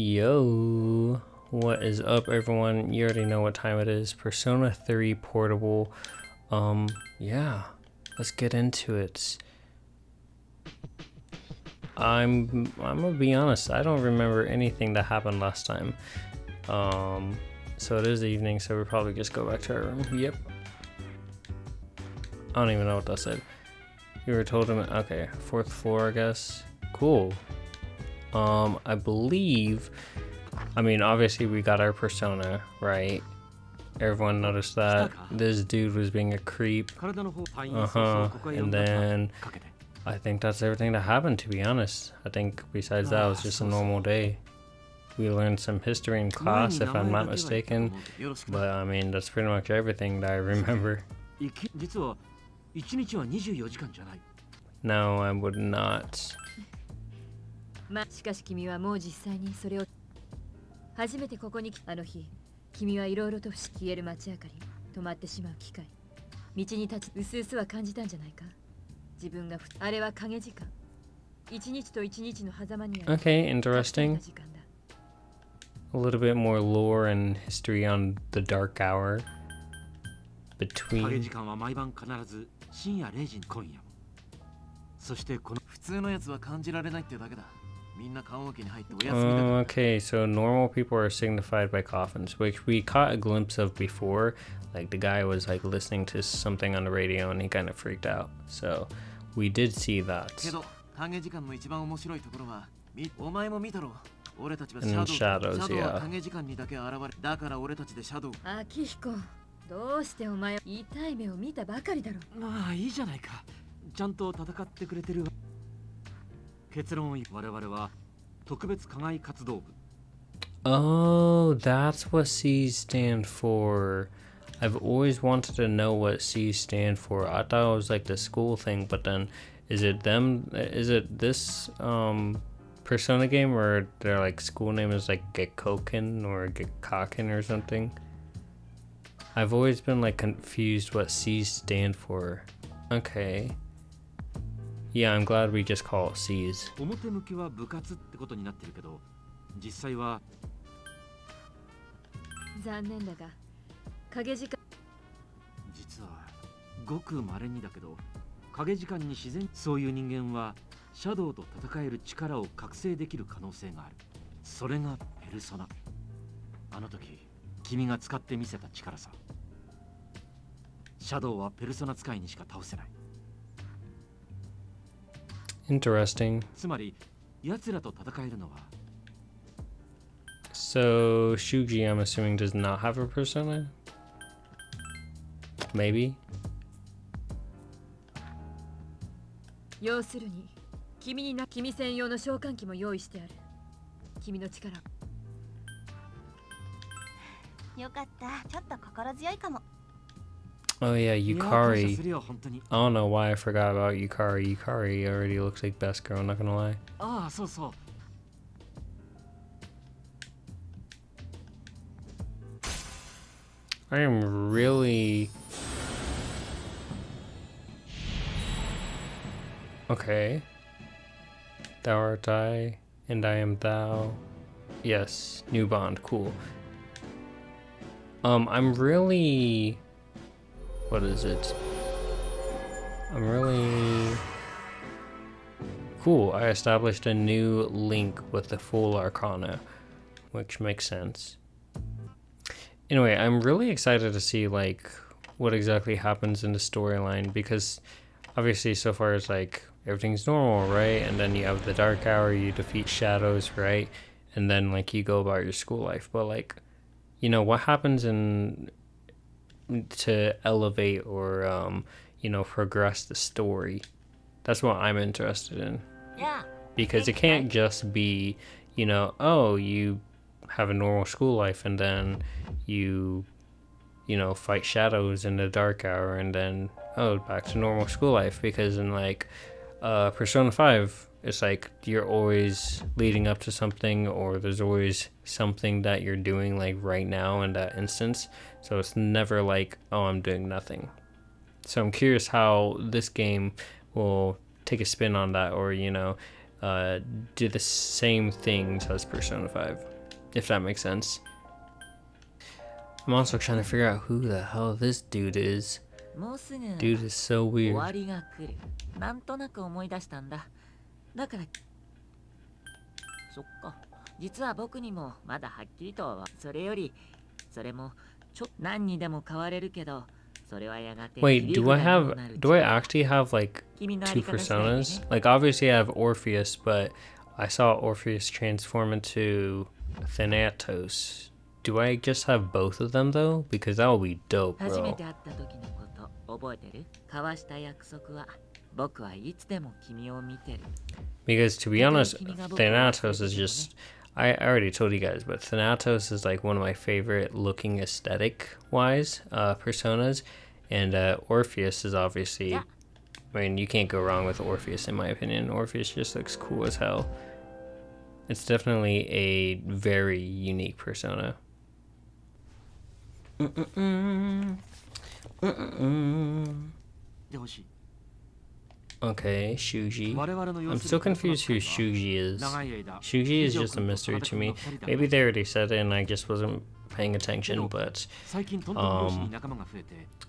Yo, what is up, everyone? You already know what time it is. Persona 3 Portable. Yeah, let's get into it. I'm gonna be honest, I don't remember anything that happened last time. So it is evening, so we'll probably just go back to our room. Yep. I don't even know what that said. You were told him, okay, 4th floor, I guess. Cool. I believe, I mean, obviously we got our persona, right? Everyone noticed that this dude was being a creep. And then I think that's everything that happened, to be honest. I think besides that, it was just a normal day. We learned some history in class, if I'm not mistaken. But I mean, that's pretty much everything that I remember. No, I would not. しかし君はもう実際にそれを初めてここにあの日君はいろいろと消える街明かり止まってしまう機会道に立ちうすうすは感じたんじゃないか自分があれは影時間一日と一日の狭間にある Okay, interesting. A little bit more lore and history on the dark hour between 影時間は毎晩必ず深夜0時に今夜もそしてこの普通のやつは感じられないってだけだ Okay, so normal people are signified by coffins, which we caught a glimpse of before. Like the guy was like listening to something on the radio and he kind of freaked out. So we did see that. And then shadows, yeah. どうしてお前痛い目を見たばかりだろまあいいじゃないかちゃんと戦ってくれてる結論を言う我々は特別課外活動部 Oh, that's what S.E.E.S stand for. I've always wanted to know what S.E.E.S stand for. I thought it was like the school thing, but then is it them? Is it this Persona game where their like school name is like Gekkoken or Gekkaken or something? I've always been like confused what S.E.E.S stand for. Okay. Yeah, I'm glad we just call it S.E.E.S. 表向きは部活ってことになってるけど、実際は残念だが影時間実はごく稀にだけど影時間に自然そういう人間はシャドウと戦える力を覚醒できる可能性がある。それがペルソナ。あの時君が使ってみせた力さ。シャドウはペルソナ使いにしか倒せない。Interesting. つまり奴らと戦えるのは So Shuji, I'm assuming, does not have a persona? Maybe? 要するに君専用の召喚機も用意してある君の力よかったちょっと心強いかも Oh yeah, Yukari. I don't know why I forgot about Yukari. Yukari already looks like best girl, not gonna lie. ああ、そうそう。I am really... Okay. Thou art I, and I am thou. Yes, new bond, cool. I'm really... What is it? I'm really... Cool, I established a new link with the full Arcana, which makes sense. Anyway, I'm really excited to see, like, what exactly happens in the storyline, because obviously so far it's like, everything's normal, right? And then you have the dark hour, you defeat shadows, right? And then, like, you go about your school life. But, like, you know, what happens to elevate or you know, progress the story? That's what I'm interested in. Yeah. Because it can't just be, you know, oh, you have a normal school life and then you know, fight shadows in the dark hour and then, oh, back to normal school life. Because in like Persona 5, it's like you're always leading up to something, or there's always something that you're doing like right now in that instance. So it's never like, oh, I'm doing nothing. So I'm curious how this game will take a spin on that, or, you know, do the same things as Persona 5, if that makes sense. I'm also trying to figure out who the hell this dude is. もうすぐ Dude is so 終 weird. わりが来る。なんとなく思い出したんだ。だからそっか。実は僕にもまだはっきりとは。それよりそれも何にでも変われるけど、それはやがて Wait, do I actually have like 君のあ two り方次第でね personas? Like obviously I have Orpheus, but I saw Orpheus transform into Thanatos. Do I just have both of them though? Because that would be dope, 初め bro. て会った時のこと覚えてる？交わした約束は僕はいつでも君を見てる。 Because to be honest, Thanatos is just I already told you guys, but Thanatos is like one of my favorite looking aesthetic wise personas, and Orpheus is obviously, I mean, you can't go wrong with Orpheus in my opinion. Orpheus just looks cool as hell. It's definitely a very unique persona. Okay, Shuji. I'm still confused who Shuji is. Shuji is just a mystery to me. Maybe they already said it and I just wasn't paying attention, but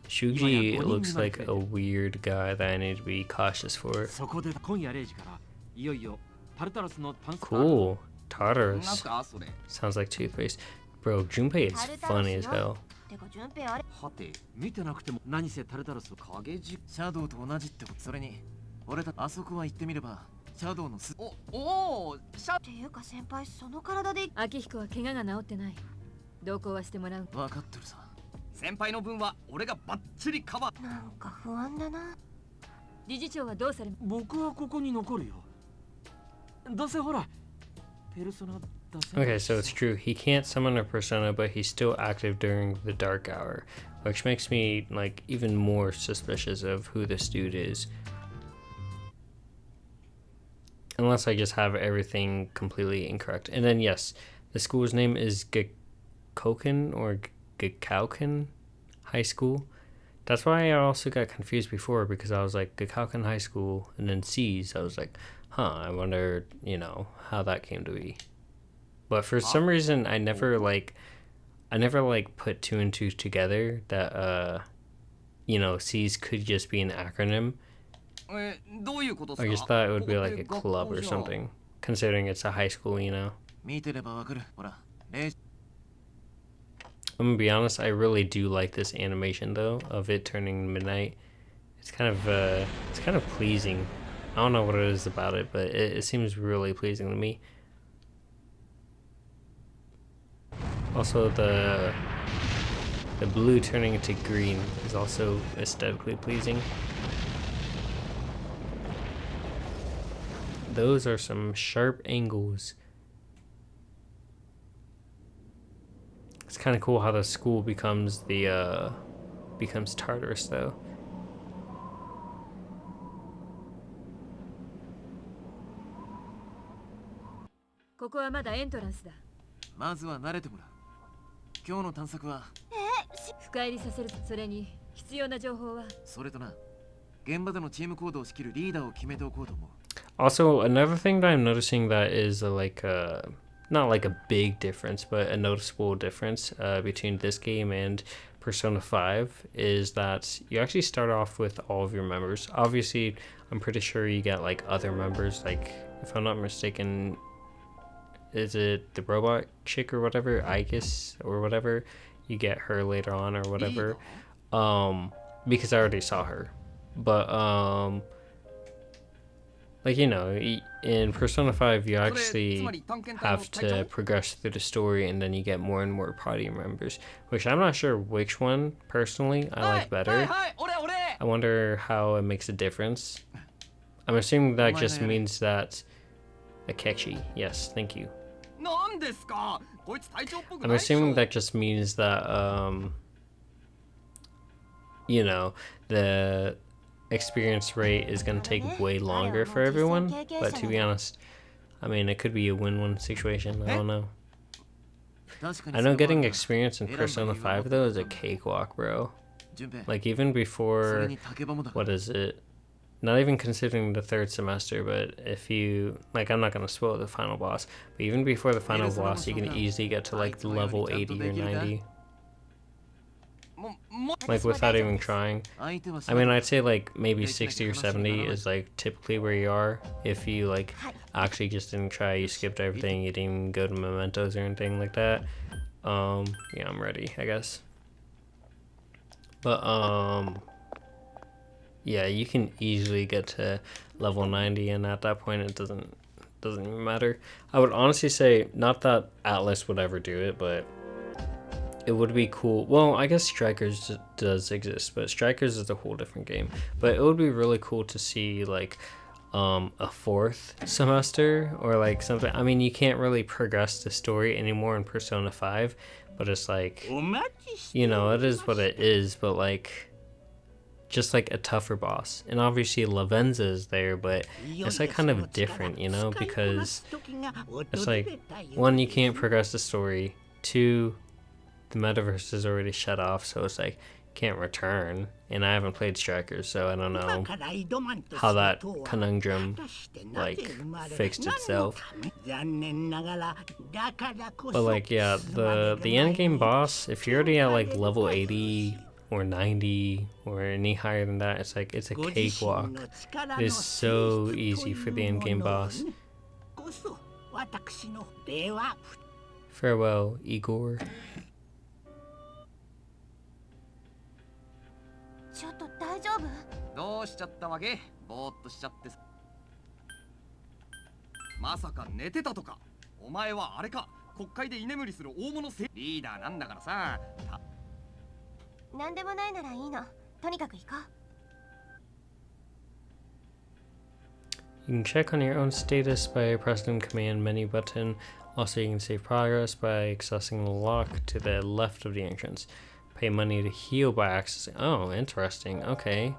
Shuji looks like a weird guy that I need to be cautious for. Cool. Tartarus. Sounds like toothpaste. Bro, Junpei is funny as hell. てか順平あれはて見てなくても何せタルタロス影じシャドウと同じってこと。それに俺たあそこは行ってみればシャドウのすおシャっていうか先輩その体で秋彦は怪我が治ってない。同行はしてもらう。分かってるさ。先輩の分は俺がバッチリカバー。なんか不安だな。理事長はどうされ。僕はここに残るよ。どうせほらペルソナ Okay, so it's true. He can't summon a persona, but he's still active during the dark hour, which makes me like even more suspicious of who this dude is. Unless I just have everything completely incorrect. And then yes, the school's name is Gakouken or Gakouken High School. That's why I also got confused before, because I was like Gakouken High School and then S.E.E.S. I was like, huh, I wonder, you know, how that came to be. But for some reason, I never put two and two together that, you know, S.E.E.S could just be an acronym. I just thought it would be like a club or something, considering it's a high school, you know. 見てればわかる。ほら、I'm gonna be honest, I really do like this animation though, of it turning midnight. It's kind of pleasing. I don't know what it is about it, but it seems really pleasing to me. Also, the blue turning into green is also aesthetically pleasing. Those are some sharp angles. It's kind of cool how the school becomes becomes Tartarus though. ここはまだエントランスだ。まずは慣れてもらう。今日の探索は深入りさせる。それに必要な情報は。それとな、現場でのチーム行動を仕切るリーダーを決めておこうと思う。 Also, another thing that I'm noticing that is not like a big difference, but a noticeable difference between this game and Persona 5 is that you actually start off with all of your members. Obviously, I'm pretty sure you get like other members, like if I'm not mistaken, is it the robot chick or whatever, Aegis or whatever? You get her later on or whatever. Because I already saw her. But like, you know, in Persona 5 you actually have to progress through the story and then you get more and more party members, which I'm not sure which one personally I like better. I wonder how it makes a difference. I'm assuming that just means that Akechi, yes, thank you. I'm assuming that just means that you know, the experience rate is going to take way longer for everyone, but to be honest, I mean, it could be a win-win situation. I don't know. I know getting experience in Persona 5 though is a cakewalk, bro. Like even before, what is it, not even considering the third semester, but if you, like, I'm not going to spoil the final boss, but even before the final boss, you can easily get to, like, level 80 or 90. Like, without even trying. I mean, I'd say, like, maybe 60 or 70 is, like, typically where you are. If you, like, actually just didn't try, you skipped everything, you didn't even go to mementos or anything like that. Yeah, I'm ready, I guess. But, yeah, you can easily get to level 90, and at that point, it doesn't even matter. I would honestly say, not that Atlas would ever do it, but it would be cool. Well, I guess Strikers does exist, but Strikers is a whole different game. But it would be really cool to see, like, a fourth semester or, like, something. I mean, you can't really progress the story anymore in Persona 5, but it's like, you know, it is what it is, but, like, just, like, a tougher boss. And obviously Lavenza is there, but it's, like, kind of different, you know, because it's like, one, you can't progress the story. Two, the metaverse is already shut off, so it's like can't return. And I haven't played Strikers, so I don't know how that conundrum like fixed itself. But like, yeah, the end game boss, if you're already at like level 80 or 90 or any higher than that, it's like it's a cakewalk. It is so easy for the end game boss. Farewell, Igor. ちょっと大丈夫？どうしちゃったわけ？ぼーっとしちゃってさ。まさか寝てたとか？お前はあれか？国会で居眠りする大物リーダーなんだからさ。なんでもないならいいの。とにかく行こう。You can check on your own status by pressing the command menu button. Also, you can save progress by accessing the lock to the left of the entrance. Pay money to heal by accessing. Oh, interesting. Okay.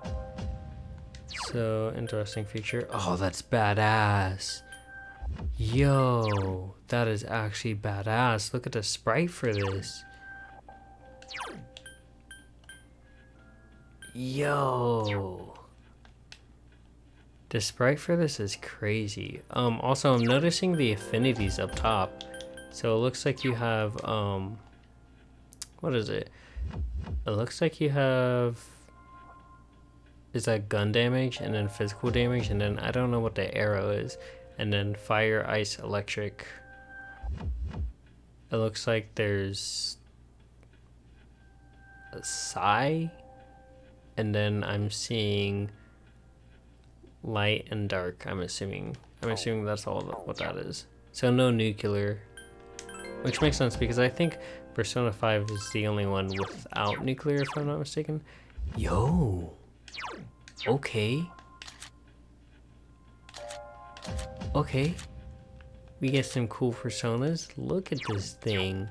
So, interesting feature. Oh, that's badass. Yo, that is actually badass. Look at the sprite for this. Yo. The sprite for this is crazy. Also, I'm noticing the affinities up top. So it looks like you have, what is it? It looks like you have, is that gun damage and then physical damage, and then I don't know what the arrow is, and then fire, ice, electric. It looks like there's a psi, and then I'm seeing light and dark. I'm assuming that's all what that is. So no nuclear, which makes sense because I think Persona 5 is the only one without nuclear, if I'm not mistaken. Yo, okay, we get some cool personas. Look at this thing.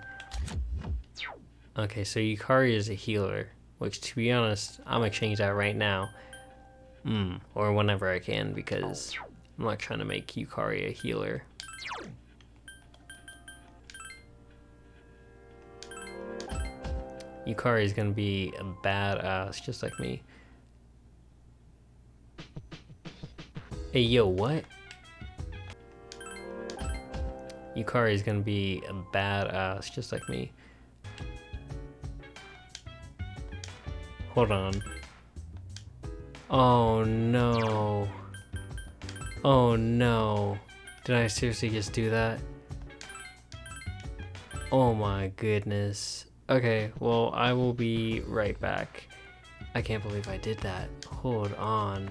Okay, so Yukari is a healer, which, to be honest, I'm gonna change that right now. Or whenever I can, because I'm not trying to make Yukari a healer. Yukari is gonna be a badass, just like me. Hey, yo, what? Yukari is gonna be a badass, just like me. Hold on. Oh no. Oh no. Did I seriously just do that? Oh my goodness. Okay, well, I will be right back. I can't believe I did that. Hold on.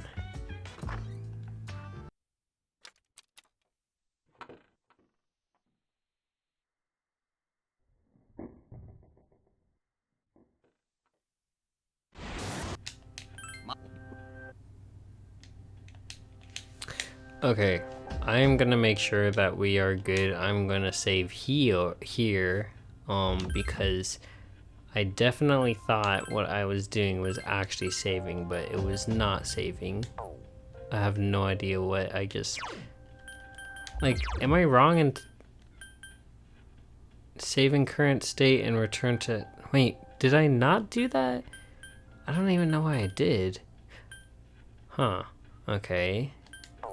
Okay, I'm gonna make sure that we are good. I'm gonna save here, because I definitely thought what I was doing was actually saving, but it was not saving. I have no idea what I just... Like, am I wrong in saving current state and return to... Wait, did I not do that? I don't even know why I did. Huh. Okay.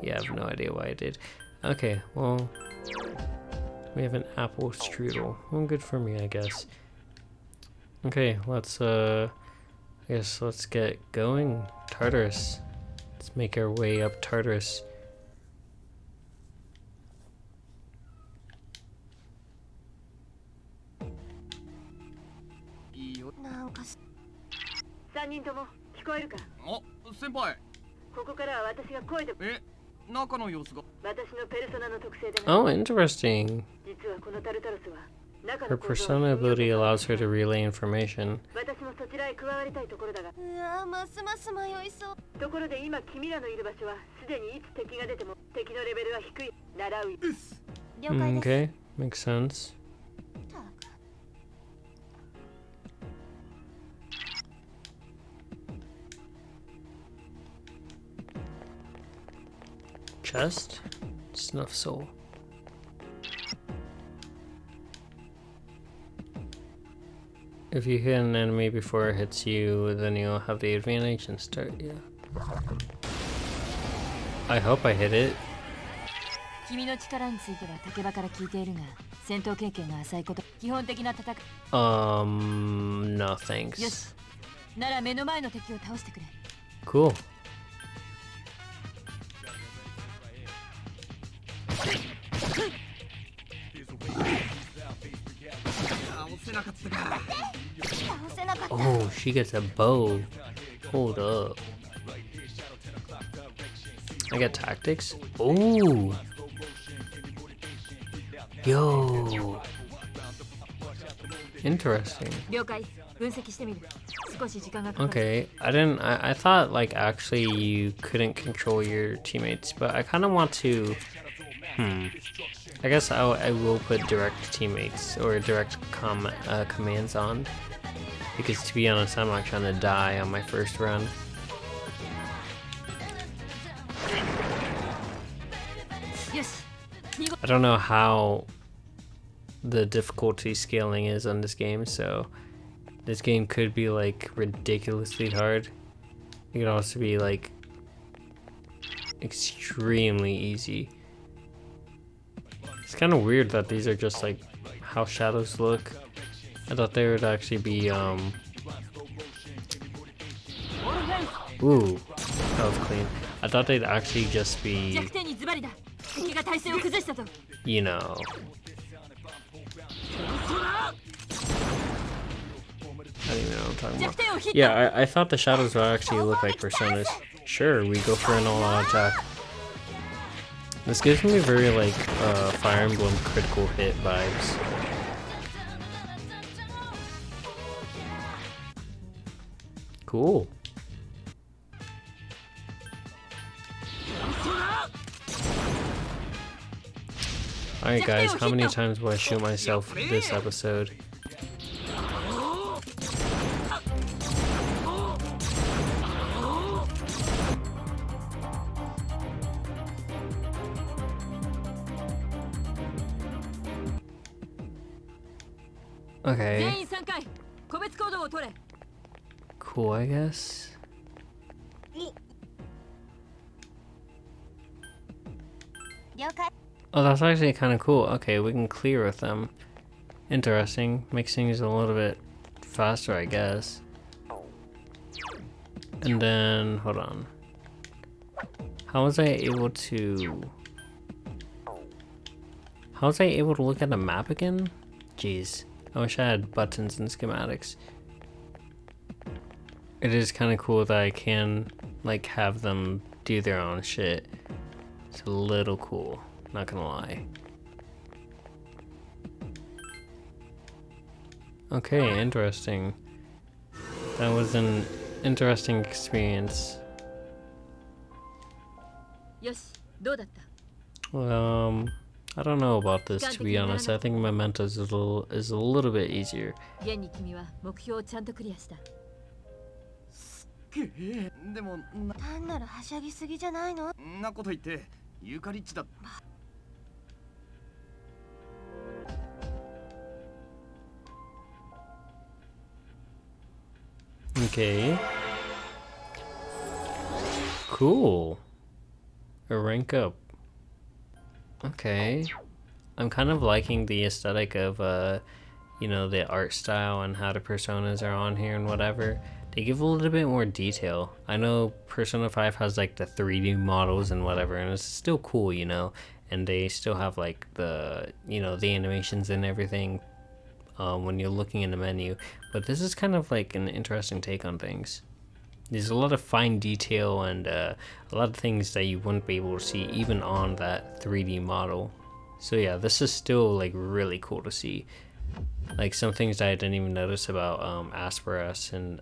Yeah, I have no idea why I did. Okay, well, we have an apple strudel. Well, good for me, I guess. Okay, let's I guess let's get going. Tartarus. Let's make our way up Tartarus. いいよ。なんかす3人とも聞こえるか？あ、先輩。ここからは私が声でえ、中の様子が。私のペルソナの特性でね。 Oh, interesting. 実はこのタルタロスは中 Her の構造を persona ability allows her to relay information. 私もそちらへ加わりたいところだが、うわますます迷いそう。ところで今君らのいる場所はすでにいつ敵が出ても敵のレベルは低い。習う。了解です。 Okay, makes sense. たく Chest? Snuff soul. If you hit an enemy before it hits you, then you'll have the advantage and start, yeah. I hope I hit it. 君の力については竹場から聞いているが、戦闘経験が浅いこと、基本的な戦い。 No よ thanks. し。なら目の前の敵を倒してくれ。 Cool. 倒せなかったか。倒せなかった。 Oh, she gets a bow. Hold up. I get tactics? Oh! Yo! Interesting. 了解。分析してみる。少し時間がかかる。 Okay, I thought like actually you couldn't control your teammates, but I kind of want to, I guess I will put direct teammates or direct commands on, because to be honest, I'm not trying to die on my first run. I don't know how the difficulty scaling is on this game, so this game could be like ridiculously hard. It could also be like extremely easy. It's kind of weird that these are just like how shadows look. I thought they would actually be ooh, that was clean. I thought they'd actually just be, you know, I don't even know what I'm talking about. Yeah, I thought the shadows would actually look like personas. Sure, we go for an all-out attack. This gives me very like Fire Emblem critical hit vibes. Cool. Alright guys, how many times will I shoot myself this episode? Okay. Cool, I guess. 了解。 Oh, that's actually kind of cool. Okay, we can clear with them. Interesting. Makes things a little bit faster, I guess. And then, hold on. How was I able to... How was I able to look at the map again? Jeez. I wish I had buttons and schematics. It is kind of cool that I can, like, have them do their own shit. It's a little cool. Not gonna lie. Okay, interesting. That was an interesting experience. I don't know about this, to be honest. I think Mementos is a little bit easier. 現に君は目標をちゃんとクリアした。でも単なるはしゃぎすぎじゃないの？んなこと言ってユーカリッチだ。 Okay. Cool. A rank up. Okay. I'm kind of liking the aesthetic of, you know, the art style and how the personas are on here and whatever. They give a little bit more detail. I know Persona 5 has like the 3D models and whatever, and it's still cool, you know, and they still have like the, you know, the animations and everything when you're looking in the menu. But this is kind of like an interesting take on things. There's a lot of fine detail and a lot of things that you wouldn't be able to see even on that 3D model. So yeah, this is still like really cool to see. Like some things that I didn't even notice about S.E.E.S and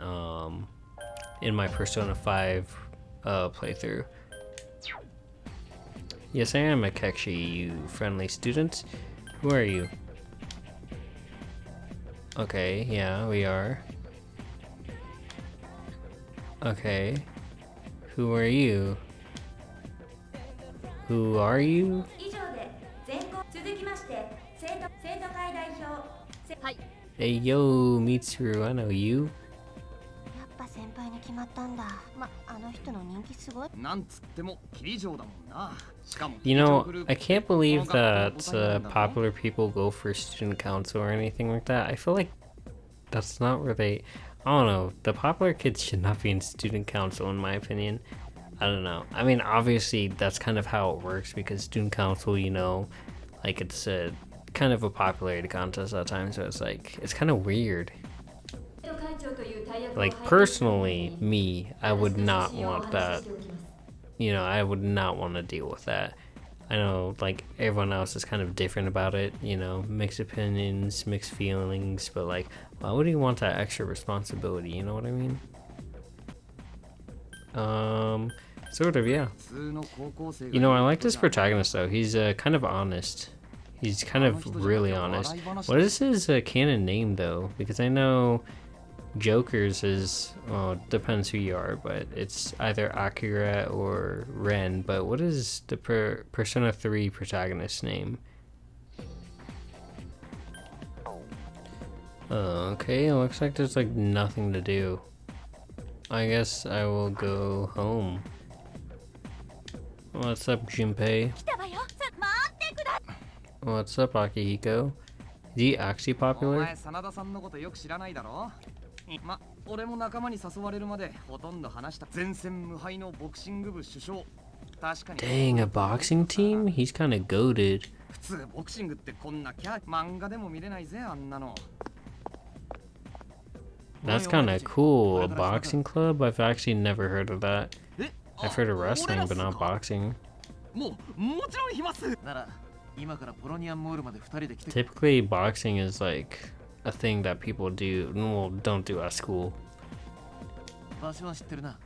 in my Persona 5 playthrough. Yes, I am a Keshi, you friendly student. Who are you? Okay, yeah, we are. Okay. Who are you? Who are you? 以上で全校続きまして生徒会代表はい Hey yo, Mitsuru, I know you. やっぱ先輩に決まったんだ。あの人の人気すごい。なんつってもキリ嬢だもんな。しかも You know, I can't believe that popular people go for student council or anything like that. I feel like that's not where they... I don't know. The popular kids should not be in student council, in my opinion. I don't know. I mean, obviously, that's kind of how it works because student council, you know, like it's a kind of a popularity contest at times, so it's like, it's kind of weird. Like, personally, me, I would not want that. You know, I would not want to deal with that. I know, like, everyone else is kind of different about it, you know, mixed opinions, mixed feelings, but, like, why would you want that extra responsibility, you know what I mean? Sort of, yeah. You know, I like this protagonist, though. He's kind of honest. He's kind of really honest. What is his canon name, though? Because I know Joker's is, well, depends who you are, but it's either Akira or Ren. But what is the Persona 3 protagonist's name? Okay, it looks like there's like nothing to do. I guess I will go home. What's up, Junpei? What's up, Akihiko? Is he actually popular? ま、俺も仲間に誘われるまでほとんど話した前線無敗のボクシング部主将。確かに Dang, a boxing team? He's kind of goated. 普通ボクシングってこんなキャ漫画でも見れないぜあんなの。That's kind of cool. A boxing club? I've actually never heard of that. I've heard of wrestling, but not boxing. もちろんいます。なら今からポロニアンモールまで2人で来て。 Typically, boxing is like a thing that people do, well, don't do at school. 場所は知ってるな。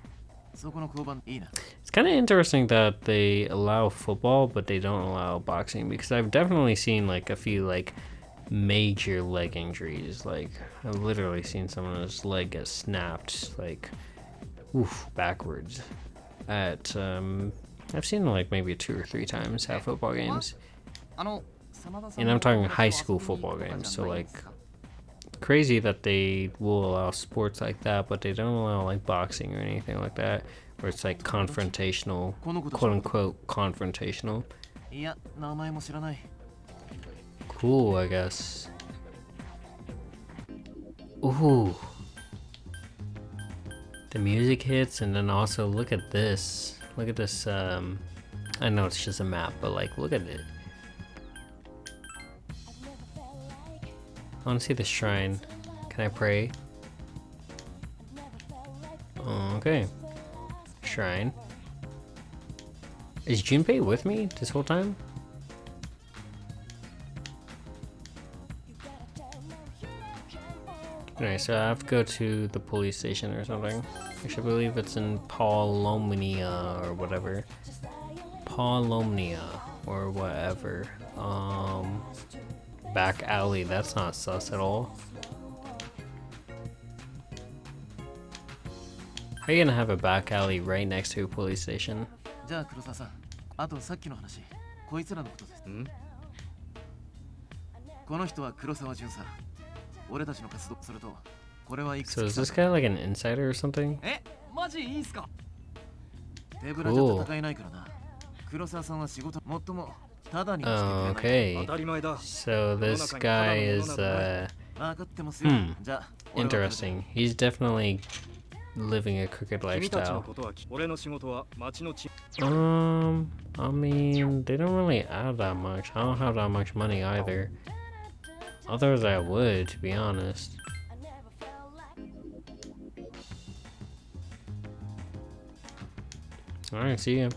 そこの交番いいな。 It's kind of interesting that they allow football, but they don't allow boxing because I've definitely seen like a few like major leg injuries. Like I've literally seen someone's leg get snapped, like oof, backwards. At I've seen like maybe 2 or 3 times at football games, and I'm talking high school football games. So like crazy that they will allow sports like that, but they don't allow like boxing or anything like that, where it's like confrontational, quote unquote confrontational. いや、名前も知らない。 Cool, I guess. Ooh. The music hits, and then also look at this. Look at this, I know it's just a map, but like, look at it. I want to see the shrine. Can I pray? Okay. Shrine. Is Junpei with me this whole time? Alright, so I have to go to the police station or something. I should believe it's in Paulomnia or whatever. Paulomnia or whatever. Back alley, that's not sus at all. How are you gonna have a back alley right next to a police station? じゃあ黒沢さん、あとさっきの話、こいつらのことです。この人は黒沢巡査。俺たちの活動それとこれはいくつ So is this guy like an insider or something? マジいいんすか。手ぶらじゃ戦えないからな。黒沢さんは仕事もっともただにしてくれ Oh, ない。 okay. 当たり前だ。 So this guy is 分かってますよ。 じゃあ俺はこれで。 interesting. He's definitely living a crooked 君たちの lifestyle. ことは俺の仕事は町のち I mean, they don't really add that much. I don't have that much money either. Otherwise, I would, to be honest. Alright, see ya.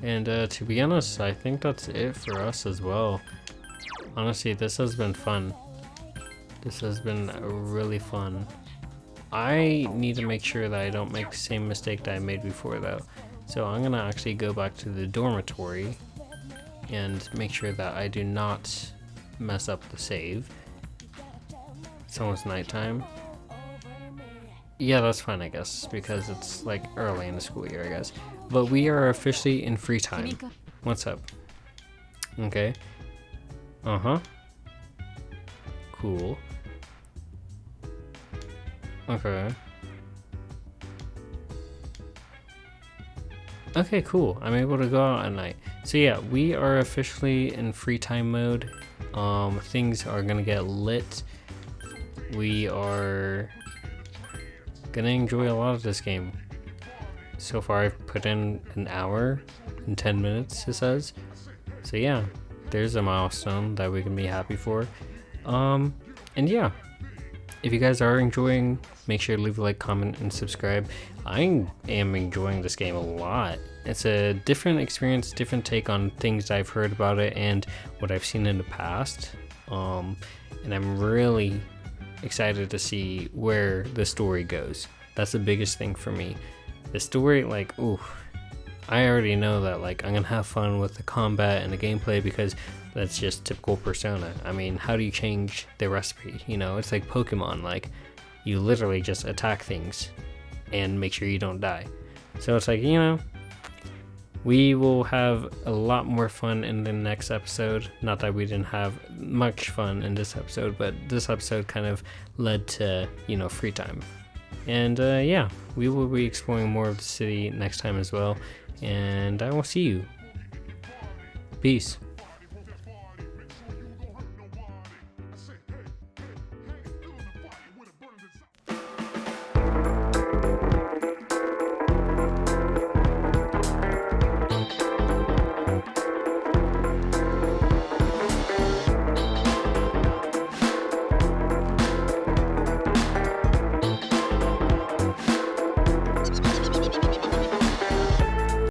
And to be honest, I think that's it for us as well. Honestly, this has been fun. This has been really fun. I need to make sure that I don't make the same mistake that I made before though. So I'm gonna actually go back to the dormitory and make sure that I do not mess up the save. It's almost nighttime. Yeah, that's fine, I guess, because it's like early in the school year, I guess. But we are officially in free time. What's up? Okay. Uh-huh. Cool. Okay. Okay, cool. I'm able to go out at night. So yeah, we are officially in free time mode. Things are gonna get lit. We are gonna enjoy a lot of this game. So far I've put in an hour and 10 minutes, it says. So yeah, there's a milestone that we can be happy for. And yeah, if you guys are enjoying, make sure to leave a like, comment, and subscribe. I am enjoying this game a lot. It's a different experience, different take on things I've heard about it and what I've seen in the past. And I'm really excited to see where the story goes. That's the biggest thing for me. The story, like, ooh, I already know that, like, I'm gonna have fun with the combat and the gameplay because that's just typical Persona. I mean, how do you change the recipe? You know, it's like Pokemon, like, you literally just attack things and make sure you don't die. So it's like, you know, we will have a lot more fun in the next episode. Not that we didn't have much fun in this episode, but this episode kind of led to, you know, free time. And yeah, we will be exploring more of the city next time as well. And I will see you. Peace.